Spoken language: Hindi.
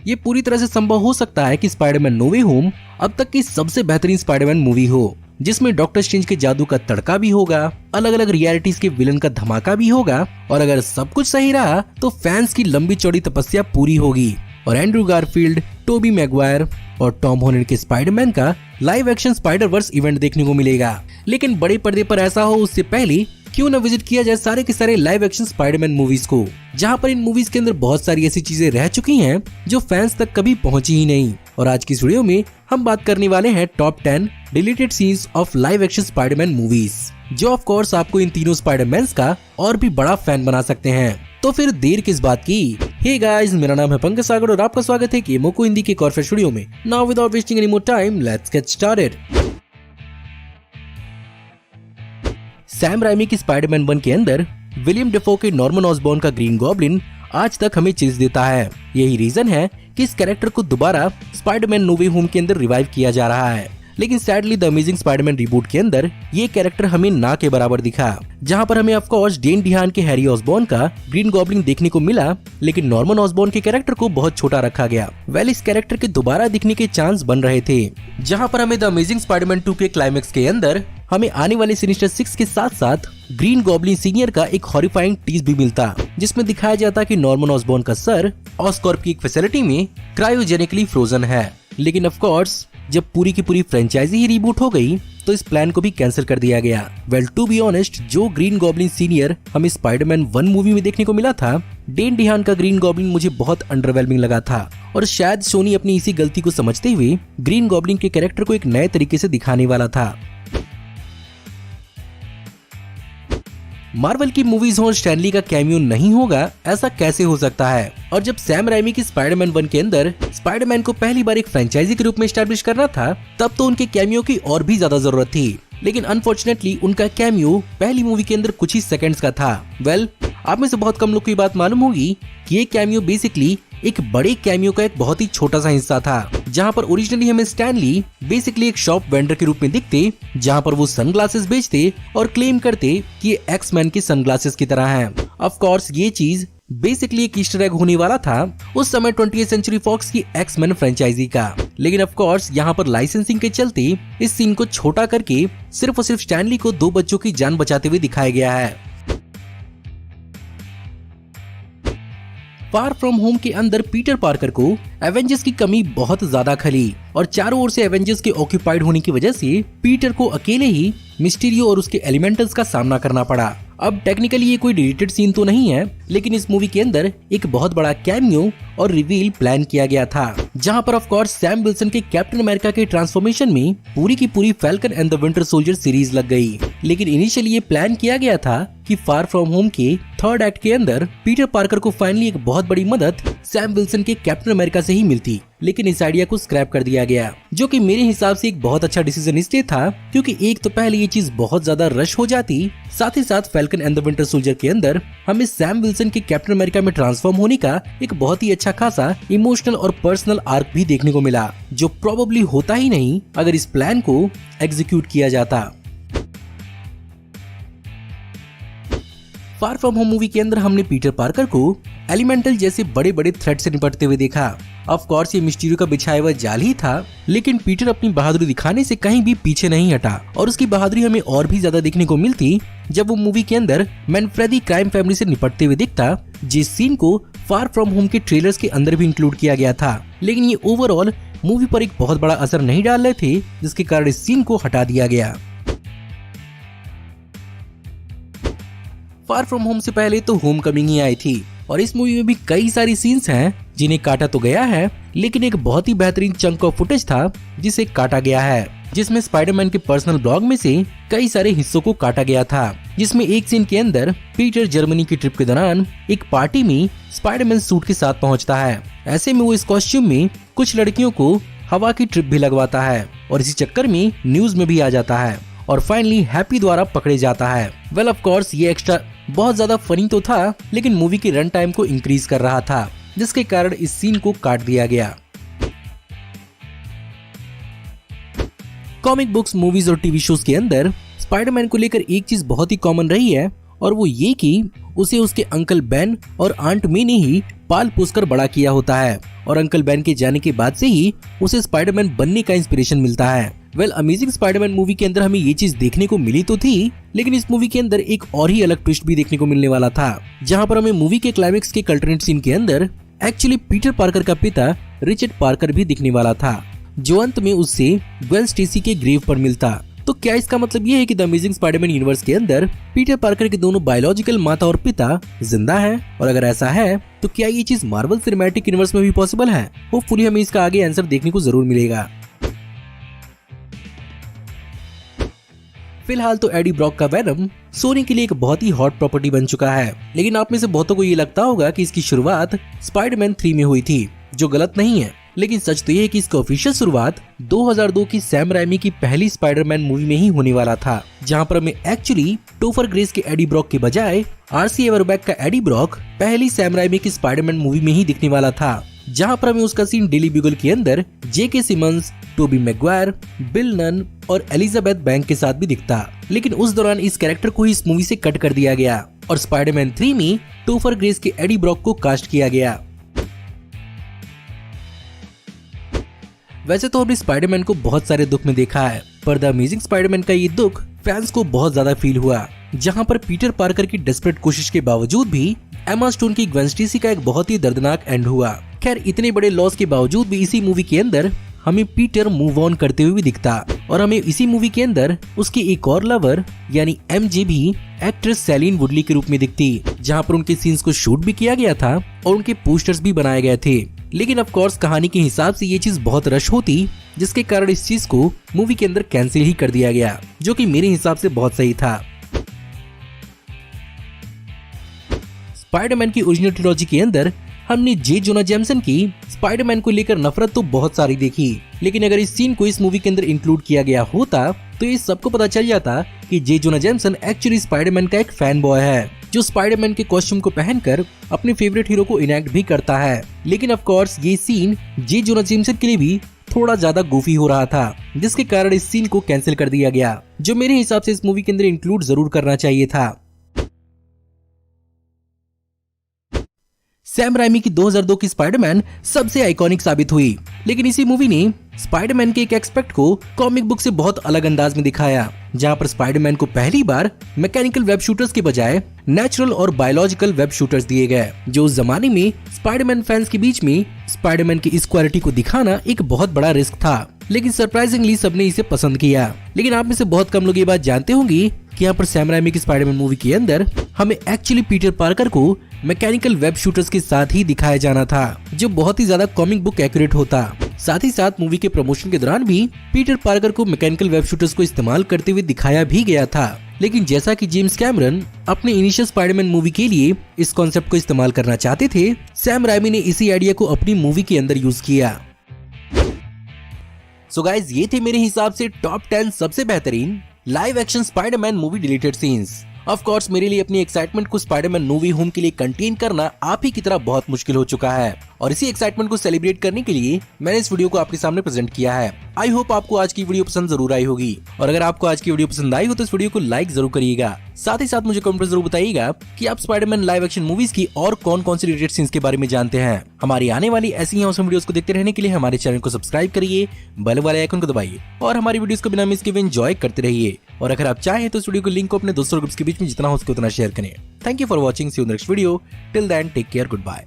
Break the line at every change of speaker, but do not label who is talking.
ये पूरी तरह से संभव हो सकता है कि स्पाइडरमैन नो वे होम अब तक की सबसे बेहतरीन स्पाइडरमैन मूवी हो, जिसमें डॉक्टर स्ट्रेंज के जादू का तड़का भी होगा, अलग अलग रियलिटीज के विलन का धमाका भी होगा, और अगर सब कुछ सही रहा तो फैंस की लंबी चौड़ी तपस्या पूरी होगी और एंड्रू गारफील्ड, टोबी मैगवायर और टॉम हॉलैंड के स्पाइडरमैन का live action spider verse event देखने को मिलेगा। लेकिन बड़े पर्दे पर ऐसा हो उससे पहले क्यों न विजिट किया जाए सारे के सारे लाइव एक्शन स्पाइडरमैन मूवीज को, जहां पर इन मूवीज के अंदर बहुत सारी ऐसी चीजें रह चुकी हैं जो फैंस तक कभी पहुंची ही नहीं। और आज की इस वीडियो में हम बात करने वाले हैं top 10 deleted scenes of live action Spiderman movies, जो ऑफ कोर्स आपको इन तीनों स्पाइडरमैन्स का और भी बड़ा फैन बना सकते हैं। तो फिर देर किस बात की। हे गाइस, मेरा नाम है पंकज सागर और आपका स्वागत है मोको हिंदी के एक और फ्रेश वीडियो में। Now without wasting any more time, let's get started. Sam Raimi की स्पाइडरमैन 1 के अंदर विलियम डेफो के नॉर्मन ऑसबॉर्न का ग्रीन गॉब्लिन आज तक हमें चिल्स देता है। यही रीजन है कि इस कैरेक्टर को दोबारा स्पाइडरमैन नो वे होम के अंदर रिवाइव किया जा रहा है। लेकिन sadly the amazing Spiderman reboot के अंदर ये कैरेक्टर हमें ना के बराबर दिखा, जहां पर हमें ऑफ कोर्स डेन डिहान के हैरी ऑसबॉर्न का ग्रीन गॉब्लिन देखने को मिला, लेकिन नॉर्मन ऑसबॉर्न के कैरेक्टर को बहुत छोटा रखा गया। इस कैरेक्टर के दोबारा दिखने के चांस बन रहे थे, जहां पर हमें द अमेजिंग स्पाइडरमैन 2 के क्लाइमेक्स के अंदर हमें आने वाले सिनिस्टर 6 के साथ साथ ग्रीन गॉब्लिन सीनियर का एक हॉरिफाइंग टीज भी मिलता, जिसमें दिखाया जाता कि नॉर्मन ऑसबॉर्न का सर ऑस्कॉर्प की एक फैसिलिटी में क्रायोजेनिकली फ्रोजन है। लेकिन ऑफ कोर्स जब पूरी की पूरी फ्रेंचाइजी ही रिबूट हो गई तो इस प्लान को भी कैंसिल कर दिया गया। वेल टू बी ऑनेस्ट, जो ग्रीन गॉब्लिन सीनियर हमें स्पाइडरमैन 1 मूवी में देखने को मिला था, डेन डिहान का ग्रीन गॉब्लिन मुझे बहुत अंडरवेलमिंग लगा था, और शायद सोनी अपनी इसी गलती को समझते हुए ग्रीन गॉब्लिन के कैरेक्टर को एक नए तरीके से दिखाने वाला था। मार्वल की मूवीज हो और स्टैनली का कैमियो नहीं होगा, ऐसा कैसे हो सकता है? और जब सैम राइमी की स्पाइडरमैन 1 के अंदर स्पाइडरमैन को पहली बार एक फ्रेंचाइजी के रूप में एस्टैब्लिश करना था, तब तो उनके कैमियो की और भी ज्यादा जरूरत थी। लेकिन अनफॉर्चुनेटली उनका कैमियो पहली मूवी के अंदर कुछ ही सेकंड्स का था। आप में से बहुत कम लोग को ये बात मालूम होगी कि ये कैमियो बेसिकली एक बड़े कैमियो का एक बहुत ही छोटा सा हिस्सा था, जहां पर ओरिजिनली हमें स्टैनली बेसिकली एक शॉप वेंडर के रूप में दिखते, जहां पर वो सनग्लासेस बेचते और क्लेम करते कि ये एक्स-मैन के सनग्लासेस की तरह हैं। ऑफ कोर्स ये चीज बेसिकली एक ईस्टर एग होने वाला था उस समय 20th सेंचुरी फॉक्स की एक्स-मैन फ्रेंचाइजी का। लेकिन ऑफ कोर्स यहाँ पर लाइसेंसिंग के चलते इस सीन को छोटा करके सिर्फ और सिर्फ स्टैनली को 2 बच्चों की जान बचाते हुए दिखाया गया है। फार फ्रॉम होम के अंदर पीटर पार्कर को एवेंजर्स की कमी बहुत ज्यादा खली और चारों ओर से एवेंजर्स के ऑक्यूपाइड होने की वजह से पीटर को अकेले ही मिस्टीरियो और उसके एलिमेंटल्स का सामना करना पड़ा। अब टेक्निकली ये कोई डिलीटेड सीन तो नहीं है, लेकिन इस मूवी के अंदर एक बहुत बड़ा कैमियो और रिवील प्लान किया गया था, जहां पर ऑफ कोर्स सैम विल्सन के कैप्टन अमेरिका के ट्रांसफॉर्मेशन में पूरी की पूरी falcon and the winter soldier series लग गई। लेकिन इनिशियली ये प्लान किया गया था कि फार फ्रॉम होम के 3rd एक्ट के अंदर पीटर पार्कर को फाइनली एक बहुत बड़ी मदद सैम विल्सन के कैप्टन अमेरिका से ही मिलती, लेकिन इस आइडिया को स्क्रैप कर दिया गया, जो कि मेरे हिसाब से एक बहुत अच्छा डिसीजन इसलिए था क्योंकि एक तो पहले ये चीज बहुत ज्यादा रश हो जाती, साथ ही साथ falcon and the winter soldier के अंदर हमें सैम विल्सन के कैप्टन अमेरिका में ट्रांसफॉर्म होने का एक बहुत ही अच्छा खासा इमोशनल और पर्सनल आर्क भी देखने को मिला, जो प्रोबेबली होता ही नहीं अगर इस प्लान को एग्जीक्यूट किया जाता। फार फ्रॉम होम मूवी के अंदर हमने पीटर पार्कर को एलिमेंटल जैसे बड़े बड़े थ्रेट से निपटते हुए देखा। ऑफ कोर्स ये मिस्टीरियो का बिछाया हुआ जाल ही था, लेकिन पीटर अपनी बहादुरी दिखाने से कहीं भी पीछे नहीं हटा, और उसकी बहादुरी हमें और भी ज्यादा देखने को मिलती जब वो मूवी के अंदर मैनफ्रेदी क्राइम फैमिली से निपटते हुए दिखता, जिस सीन को फार फ्रॉम होम के ट्रेलर्स के अंदर भी इंक्लूड किया गया था। लेकिन ये ओवरऑल मूवी पर एक बहुत बड़ा असर नहीं डाल रहे थे, जिसके कारण इस सीन को हटा दिया गया। फार फ्रॉम होम से पहले तो होम कमिंग ही आई थी, और इस मूवी में भी कई सारी सीन्स हैं जिन्हें काटा तो गया है, लेकिन एक बहुत ही बेहतरीन चंक ऑफ फुटेज था जिसे काटा गया है, जिसमें स्पाइडरमैन के पर्सनल ब्लॉग में से कई सारे हिस्सों को काटा गया था। जिसमें एक सीन के अंदर पीटर जर्मनी की ट्रिप के दौरान एक पार्टी में स्पाइडरमैन सूट के साथ पहुंचता है। ऐसे में वो इस कॉस्ट्यूम में कुछ लड़कियों को हवा की ट्रिप भी लगवाता है, और इसी चक्कर में न्यूज में भी आ जाता है, और फाइनली हैप्पी द्वारा पकड़े जाता है। वेल ऑफ कोर्स ये एक्स्ट्रा बहुत ज्यादा फनी तो था, लेकिन मूवी के रन टाइम को इंक्रीज कर रहा था, जिसके कारण इस सीन को काट दिया गया। कॉमिक बुक्स, मूवीज और टीवी शोज के अंदर स्पाइडरमैन को लेकर एक चीज बहुत ही कॉमन रही है, और वो ये कि उसे उसके अंकल बेन और आंट मे ने ही पाल पोस कर बड़ा किया होता है और अंकल बेन के जाने के बाद से ही उसे स्पाइडरमैन बनने का इंस्पिरेशन मिलता है। अमेजिंग स्पाइडरमैन मूवी के अंदर हमें ये चीज देखने को मिली तो थी, लेकिन इस मूवी के अंदर एक और ही अलग ट्विस्ट भी देखने को मिलने वाला था, जहाँ पर हमें मूवी के क्लाइमेक्स के अल्टरनेट सीन के अंदर एक्चुअली पीटर पार्कर का पिता रिचर्ड पार्कर भी दिखने वाला था, जो अंत में उससे ग्वेन स्टेसी के ग्रेव पर मिलता। तो क्या इसका मतलब ये है कि द अमेजिंग स्पाइडरमैन यूनिवर्स के अंदर पीटर पार्कर के दोनों बायोलॉजिकल माता और पिता जिंदा हैं? और अगर ऐसा है तो क्या ये चीज मार्वल सिनेमैटिक यूनिवर्स में भी पॉसिबल है? होपफुली हमें इसका आगे आंसर देखने को जरूर मिलेगा। फिलहाल तो एडी ब्रॉक का वेनम सोनी के लिए एक बहुत ही हॉट प्रॉपर्टी बन चुका है, लेकिन आप में से बहुतों को ये लगता होगा कि इसकी शुरुआत स्पाइडरमैन 3 में हुई थी, जो गलत नहीं है। लेकिन सच तो ये है कि इसकी ऑफिशियल शुरुआत 2002 की सैम राइमी की पहली स्पाइडरमैन मूवी में ही होने वाला था, जहां पर हमें एक्चुअली टोफर ग्रेस के एडी ब्रॉक के बजाय आरसी एवरबैक का एडी ब्रॉक पहली सैम राइमी की स्पाइडरमैन मूवी में ही दिखने वाला था, जहां पर हमें उसका सीन डेली ब्यूगल के अंदर JK Simmons, Tobey Maguire, Bill Nunn और एलिजाबेथ बैंक के साथ भी दिखता। लेकिन उस दौरान इस कैरेक्टर को ही इस मूवी से कट कर दिया गया और स्पाइडरमैन 3 में टोफर ग्रेस के एडी ब्रॉक को कास्ट किया गया। वैसे तो हमने स्पाइडरमैन को बहुत सारे दुख में देखा है, पर द अमेजिंग स्पाइडरमैन का ये दुख फैंस को बहुत ज्यादा फील हुआ, जहां पर पीटर पार्कर की डेस्परेट कोशिश के बावजूद भी एमा स्टोन की ग्वेन स्टेसी का एक बहुत ही दर्दनाक एंड हुआ। खैर, इतने बड़े लॉस के बावजूद भी इसी मूवी के अंदर हमें पीटर मूव ऑन करते हुए भी दिखता और हमें इसी मूवी के अंदर उसकी एक और लवर यानी एमजे भी एक्ट्रेस सैलीन वुडली के रूप में दिखती, जहां पर उनके सीन्स को शूट भी किया गया था और उनके पोस्टर्स भी बनाए गए थे। लेकिन ऑफ कोर्स कहानी के हिसाब से ये चीज बहुत रश होती, जिसके कारण इस चीज को मूवी के अंदर कैंसिल ही कर दिया गया, जो कि मेरे हिसाब से बहुत सही था। स्पाइडरमैन की ओरिजिनल ट्रिलॉजी के अंदर हमने जे जोना जेमसन की स्पाइडरमैन को लेकर नफरत तो बहुत सारी देखी, लेकिन अगर इस सीन को इस मूवी के अंदर इंक्लूड किया गया होता तो ये सबको पता चल जाता कि जे जोना जेमसन एक्चुअली स्पाइडरमैन का एक फैन बॉय है, जो स्पाइडरमैन के कॉस्ट्यूम को पहनकर अपने फेवरेट हीरो को इनैक्ट भी करता है। लेकिन ऑफ कोर्स ये सीन जे जोना जेमसन के लिए भी थोड़ा ज्यादा गोफी हो रहा था, जिसके कारण इस सीन को कैंसिल कर दिया गया, जो मेरे हिसाब से इस मूवी के अंदर इंक्लूड जरूर करना चाहिए था। सैम राइमी की 2002 की स्पाइडरमैन सबसे आइकॉनिक साबित हुई, लेकिन इसी मूवी ने स्पाइडरमैन के एक एस्पेक्ट को कॉमिक बुक से बहुत अलग अंदाज में दिखाया, जहां पर स्पाइडरमैन को पहली बार मैकेनिकल वेब शूटर्स के बजाय नेचुरल और बायोलॉजिकल वेब शूटर्स दिए गए, जो उस जमाने में स्पाइडरमैन फैंस के बीच में स्पाइडरमैन की इस क्वालिटी को दिखाना एक बहुत बड़ा रिस्क था। लेकिन सरप्राइजिंगली सबने इसे पसंद किया। लेकिन आप में से बहुत कम लोग ये बात जानते होंगे कि यहाँ पर सैम राइमी की स्पाइडरमैन मूवी के अंदर हमें एक्चुअली पीटर पार्कर को मैकेनिकल वेब शूटर्स के साथ ही दिखाया जाना था, जो बहुत ही ज्यादा कॉमिक बुक एक्यूरेट होता। साथ ही साथ मूवी के प्रमोशन के दौरान भी पीटर पार्कर को मैकेनिकल वेब शूटर्स को इस्तेमाल करते हुए दिखाया भी गया था। लेकिन जैसा कि जेम्स कैमरन अपने इनिशियल स्पाइडरमैन मूवी के लिए इस कॉन्सेप्ट को इस्तेमाल करना चाहते थे, सैम राइमी ने इसी आइडिया को अपनी मूवी के अंदर यूज किया। सो गाइज, ये थे मेरे हिसाब से टॉप 10 सबसे बेहतरीन live action Spiderman movie deleted scenes. Of course मेरे लिए अपनी एक्साइटमेंट को स्पाइडरमैन नो वे होम के लिए कंटेन करना आप ही की तरह बहुत मुश्किल हो चुका है, और इसी एक्साइटमेंट को सेलिब्रेट करने के लिए मैंने इस वीडियो को आपके सामने प्रेजेंट किया है। आई होप आपको आज की वीडियो पसंद जरूर आई होगी, और अगर आपको आज की वीडियो पसंद आई हो तो इस वीडियो को लाइक जरूर करिएगा। साथ ही साथ मुझे कमेंट जरूर बताइएगा कि आप स्पाइडरमैन लाइव एक्शन मूवीज की और कौन कौन सी रिलेटेड सीन्स के बारे में जानते हैं। हमारी आने वाली ऐसी ही औसम वीडियोस को देखते रहने के लिए हमारे चैनल को सब्सक्राइब करिए, बेल वाले आइकन को दबाइए और हमारी वीडियोस को बिना मिस किए एंजॉय करते रहिए। और अगर आप चाहें तो इस वीडियो को लिंक को अपने दोस्तों ग्रुप्स के बीच में जितना हो सके उतना शेयर करें। Thank you for watching, see you next video, till then take care, good bye.